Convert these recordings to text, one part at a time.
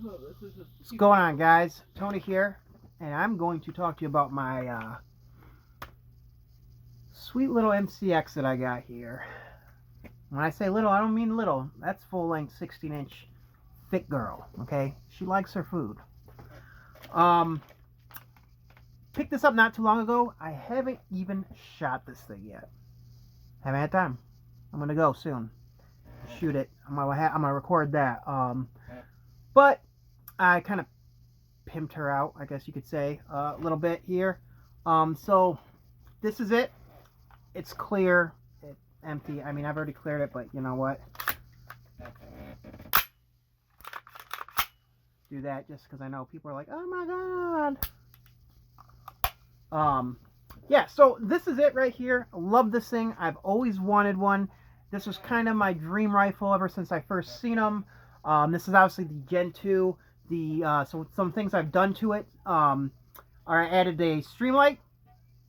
What's going on, guys? Tony here, and I'm going to talk to you about my sweet little MCX that I got here. When I say little, I don't mean little. That's full-length 16-inch thick girl, okay? She likes her food. Picked this up not too long ago. I haven't even shot this thing yet. Haven't had time. I'm gonna go soon. Shoot it. I'm gonna record that. But I kind of pimped her out, I guess you could say, a little bit here. So this is it. It's clear. It's empty. I mean, I've already cleared it, but you know what? Do that just because I know people are like, oh my god. Yeah, so this is it right here. I love this thing. I've always wanted one. This was kind of my dream rifle ever since I first seen them. This is obviously the Gen 2. So some things I've done to it are I added a Streamlight,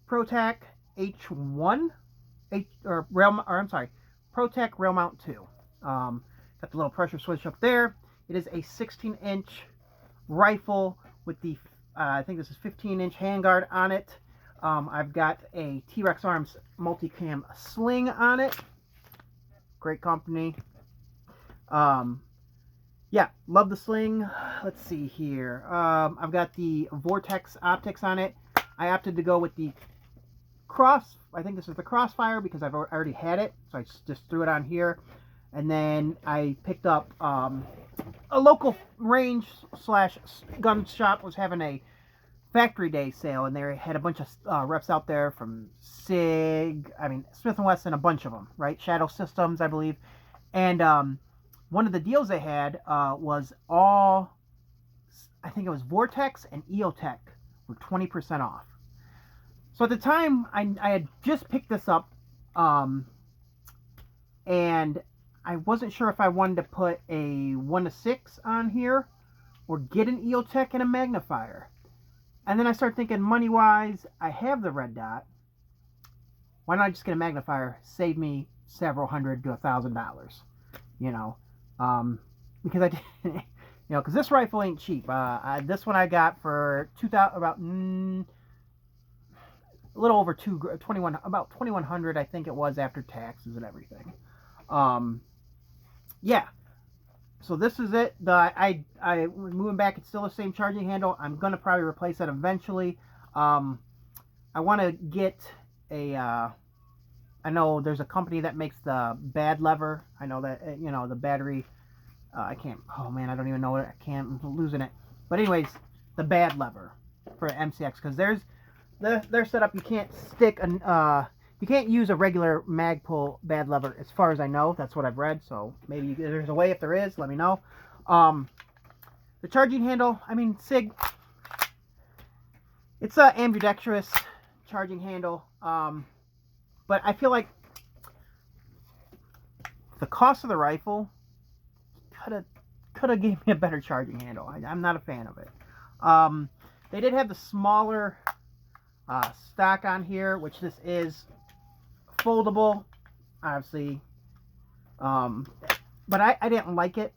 ProTac H1, ProTac Rail Mount 2. Got the little pressure switch up there. It is a 16-inch rifle with the, I think this is 15-inch handguard on it. I've got a TREX Arms multicam Sling on it. Great company. Yeah, love the Sling. Let's see here. I've got the Vortex optics on it. I opted to go with the I think this is the Crossfire because I've already had it, so I just threw it on here. And then I picked up a local range / gun shop was having a factory day sale, and they had a bunch of reps out there from SIG, Smith & Wesson, a bunch of them, right? Shadow Systems, I believe. And one of the deals they had was all, I think it was Vortex and EOTech were 20% off. So at the time, I had just picked this up, and I wasn't sure if I wanted to put a 1-6 on here or get an EOTech and a Magnifier. And then I started thinking, money-wise, I have the red dot. Why not just get a Magnifier? Save me several $100 to $1,000, you know. Because I did, you know, because this rifle ain't cheap. This one I got for about a little over about 2,100, I think it was, after taxes and everything. Yeah. So this is it. I moving back. It's still the same charging handle. I'm gonna probably replace that eventually. I want to get a. I know there's a company that makes the bad lever. I know that, you know, the battery. I can't. Oh man, I don't even know it. I can't. I'm losing it. But anyways, the bad lever for MCX, because there's their setup. You can't stick an. You can't use a regular Magpul bad lever, as far as I know. That's what I've read. So maybe there's a way. If there is, let me know. The charging handle. I mean, SIG. It's a ambidextrous charging handle. But I feel like the cost of the rifle could have gave me a better charging handle. I'm not a fan of it. They did have the smaller stock on here, which this is foldable, obviously. But I didn't like it.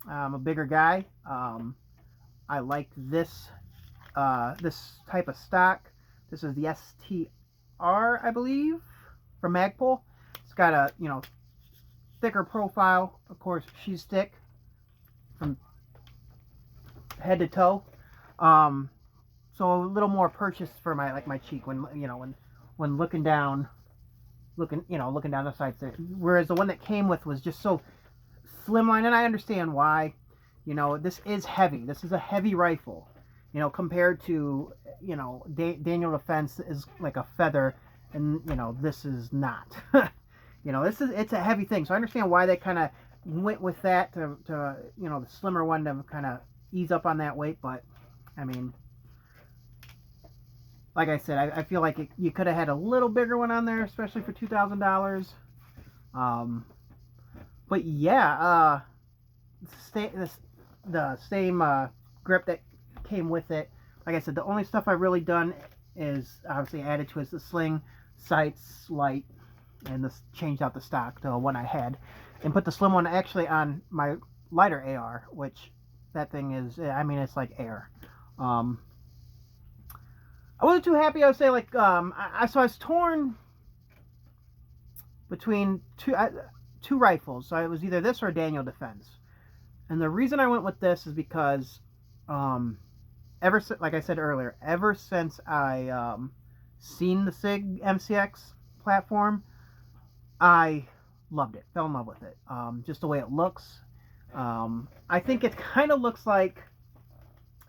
I'm a bigger guy. I like this this type of stock. This is the STR, I believe, from Magpul. It's got a, you know, thicker profile. Of course, she's thick from head to toe. So a little more purchase for my cheek when, you know, when looking down the sights there. Whereas the one that came with was just so slimline, and I understand why. You know, this is heavy. This is a heavy rifle. You know, compared to, you know, Daniel Defense is like a feather, and, you know, this is not. You know, it's a heavy thing. So I understand why they kind of went with that to, you know, the slimmer one to kind of ease up on that weight. But I mean, like I said, I feel like you could have had a little bigger one on there, especially for $2,000. But yeah, the same grip that came with it. Like I said, the only stuff I've really done is obviously added to is the sling, sights, light, and this changed out the stock to one I had, and put the slim one actually on my lighter AR, which That thing is, I mean, it's like air. I wasn't too happy. I would say, like, so I was torn between two rifles. So it was either this or Daniel Defense. And the reason I went with this is because, like I said earlier, ever since I seen the SIG MCX platform, I loved it. Fell in love with it. Just the way it looks. I think it kind of looks like,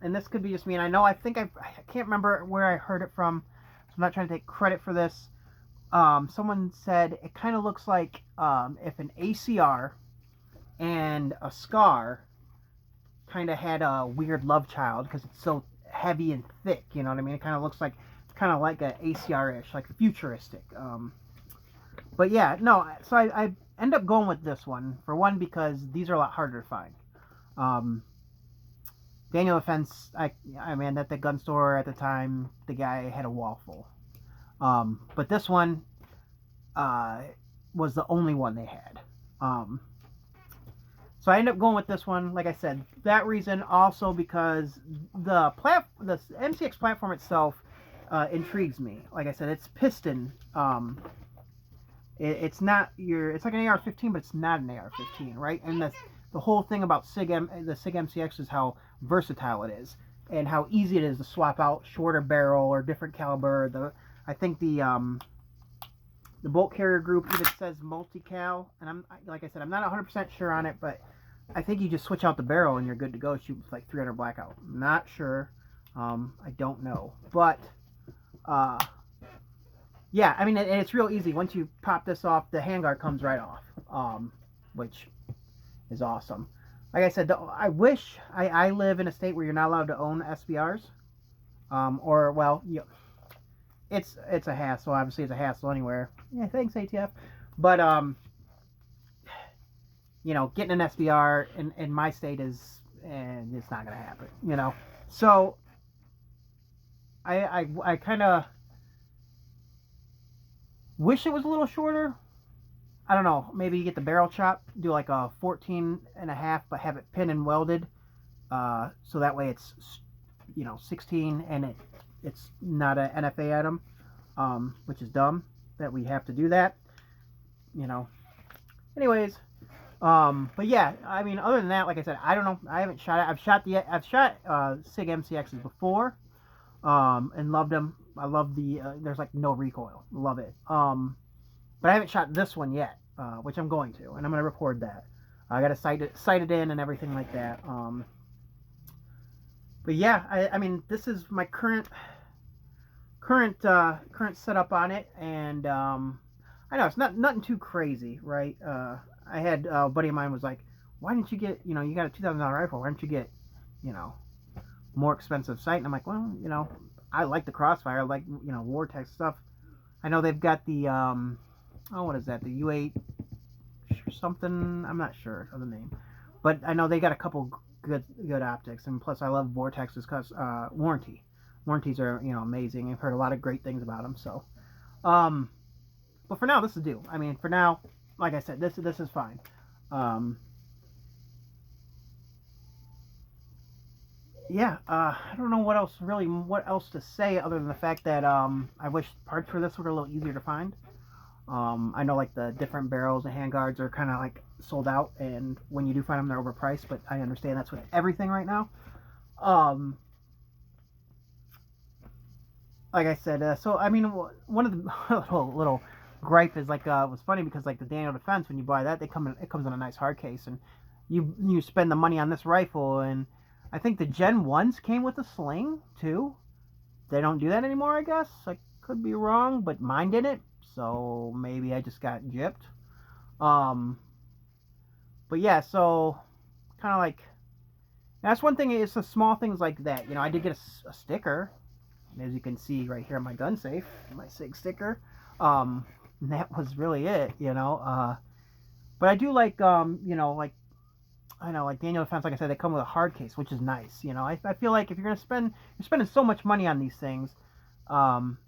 and this could be just me, and I can't remember where I heard it from, so I'm not trying to take credit for this. Someone said it kind of looks like if an ACR and a SCAR kind of had a weird love child, because it's so heavy and thick, you know what I mean? It kind of looks like, kind of like an ACR-ish, like futuristic. But yeah, no, so I end up going with this one, for one, because these are a lot harder to find. Daniel Defense, I mean, at the gun store at the time, the guy had a wall full. But this one was the only one they had. So I ended up going with this one, like I said. That reason, also because the MCX platform itself intrigues me. Like I said, it's piston. It's not it's like an AR-15, but it's not an AR-15, right? And the whole thing about the SIG MCX is how versatile it is, and how easy it is to swap out shorter barrel or different caliber. I think the bolt carrier group even says multi-cal, and like I said, I'm not 100% sure on it, but I think you just switch out the barrel and you're good to go. Shoot with like 300 blackout. Not sure. I don't know, but yeah, I mean, it's real easy. Once you pop this off, the handguard comes right off, which is awesome. Like I said, I wish I live in a state where you're not allowed to own SBRs, or, well, it's a hassle. Obviously, it's a hassle anywhere. Yeah, thanks, ATF. But you know, getting an SBR in my state is, and it's not gonna happen. You know, so I kind of wish it was a little shorter. I don't know, maybe you get the barrel chop, do like a 14.5, but have it pin and welded, so that way it's, you know, 16, and it's not an NFA item, which is dumb that we have to do that, you know. Anyways, but yeah, I mean, other than that, like I said, I don't know, I haven't shot it. I've shot SIG MCXs before, and loved them. I love there's like no recoil, love it. But I haven't shot this one yet, which I'm going to, and I'm going to record that. I got to sight it in and everything like that. But yeah, I mean, this is my current setup on it, and I know it's nothing too crazy, right? I had a buddy of mine was like, why didn't you get, you know, you got a $2,000 rifle, why didn't you get, you know, more expensive sight? And I'm like, well, you know, I like the Crossfire, I like, you know, Vortex stuff. I know they've got the what is that, the U8 or something, I'm not sure of the name, but I know they got a couple good optics, and plus I love Vortex's warranties are, you know, amazing. I've heard a lot of great things about them. So but for now, this is due. I mean, for now, like I said, this is fine. Yeah, I don't know what else to say other than the fact that I wish parts for this were a little easier to find. I know, like, the different barrels and handguards are kind of like sold out, and when you do find them, they're overpriced, but I understand that's with everything right now. Like I said, so I mean, one of the little gripe is, like, it was funny because, like, the Daniel Defense, when you buy that, it comes in a nice hard case, and you spend the money on this rifle, and I think the Gen 1s came with a sling too. They don't do that anymore, I guess. I could be wrong, but mine didn't, so maybe I just got gypped. But yeah, so kind of like, that's one thing. It's the small things like that. You know, I did get a sticker, as you can see right here on my gun safe, my SIG sticker. And that was really it, you know. But I do like, you know, like, I know, like Daniel Defense, like I said, they come with a hard case, which is nice. You know, I feel like if you're spending so much money on these things,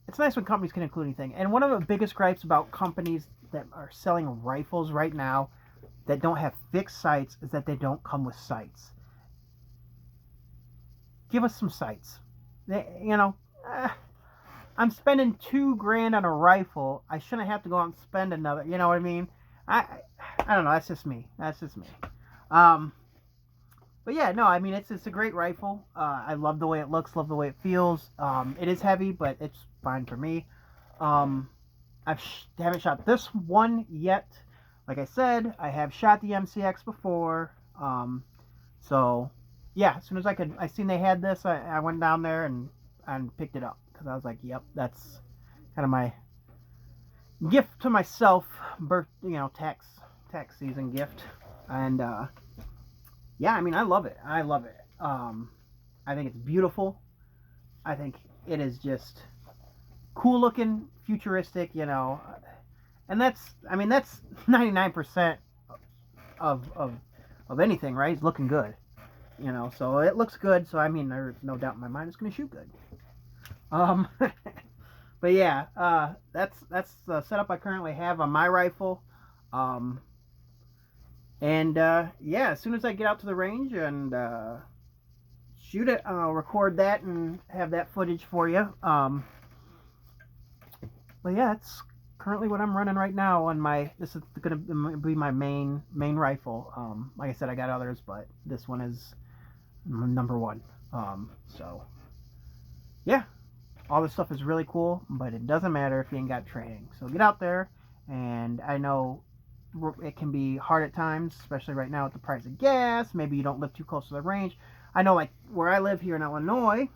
it's nice when companies can include anything. And one of the biggest gripes about companies that are selling rifles right now that don't have fixed sights is that they don't come with sights. give us some sights. You know, I'm spending $2,000 on a rifle. I shouldn't have to go out and spend another. You know what I mean? I don't know. That's just me. That's just me. But yeah, no. I mean, it's a great rifle. I love the way it looks. Love the way it feels. It is heavy, but it's fine for me. Haven't shot this one yet. Like I said, I have shot the MCX before. So yeah, as soon as I seen they had this, I went down there and picked it up because I was like, yep, that's kind of my gift to myself, tax season gift. And yeah, I mean, I love it. I love it. I think it's beautiful. I think it is just cool looking, futuristic, and that's 99% of anything, right? It's looking good, so it looks good. So I mean, there's no doubt in my mind it's going to shoot good. But yeah, that's the setup I currently have on my rifle. And yeah, as soon as I get out to the range and shoot it, I'll record that and have that footage for you. But yeah, it's currently what I'm running right now on my. This is gonna be my main rifle. Like I said, I got others, but this one is number one. So yeah, all this stuff is really cool, but it doesn't matter if you ain't got training. So get out there, and I know it can be hard at times, especially right now with the price of gas. Maybe you don't live too close to the range. I know, like where I live here in Illinois,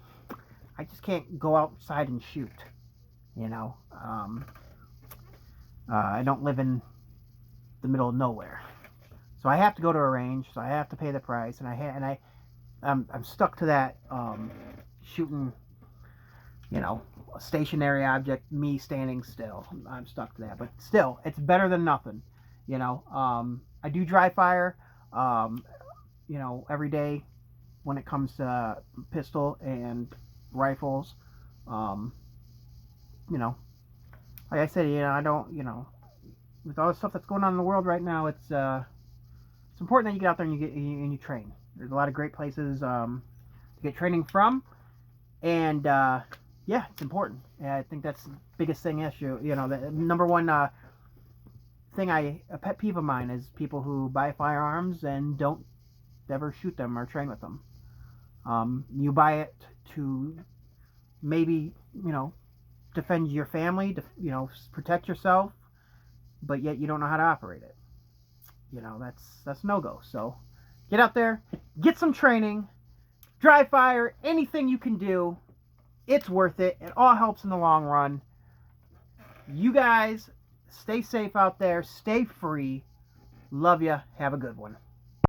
I just can't go outside and shoot. I don't live in the middle of nowhere, so I have to go to a range. So I have to pay the price, and I'm stuck to that shooting, a stationary object, me standing still. I'm stuck to that, but still, it's better than nothing. I do dry fire, every day when it comes to pistol and rifles. Like I said, I don't, with all the stuff that's going on in the world right now, it's important that you get out there and you train. There's a lot of great places to get training from, and yeah, it's important. And I think that's the biggest issue. The number one thing a pet peeve of mine is people who buy firearms and don't ever shoot them or train with them. You buy it to maybe, defend your family, to protect yourself, but yet you don't know how to operate it. That's no-go. So get out there, get some training, dry fire, anything you can do. It's worth it. It all helps in the long run. You guys stay safe out there, stay free. Love ya. Have a good one.